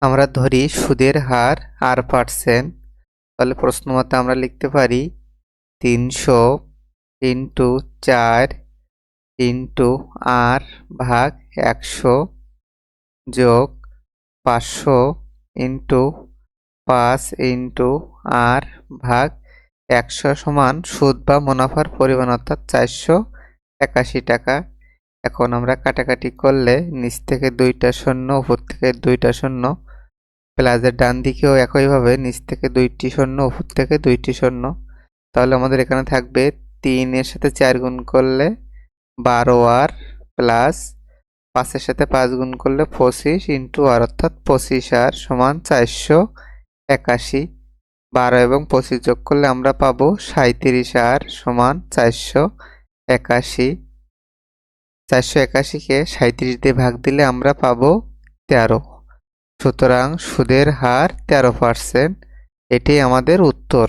আমরা ধরি সুদের হার r%, তাহলে প্রশ্ন মতে আমরা লিখতে পারি 300 ইন্টু 4 ইন্টু r ভাগ 100 যোগ 500 ইন্টু 5 ইন্টু r ভাগ 100 সমান সুদ বা মুনাফার পরিমাণ অর্থাৎ 481 টাকা। এখন আমরা কাটাকাটি করলে নিচ থেকে 2টা শূন্য, উপর থেকে 2টা শূন্য, প্লাসের ডান দিকেও একইভাবে নিচ থেকে 2টি শূন্য, উপর থেকে 2টি শূন্য। তাহলে আমাদের এখানে থাকবে 3 এর সাথে 4 গুণ করলে 12r প্লাস 5 এর সাথে 5 গুণ করলে 25 ইন্টু r অর্থাৎ 25r সমান 481। 12 এবং 25 যোগ করলে আমরা পাবো 37r সমান 481। 481কে 37 দিয়ে ভাগ দিলে আমরা পাবো 13। সুতরাং সুদের হার 13%। এটাই আমাদের উত্তর।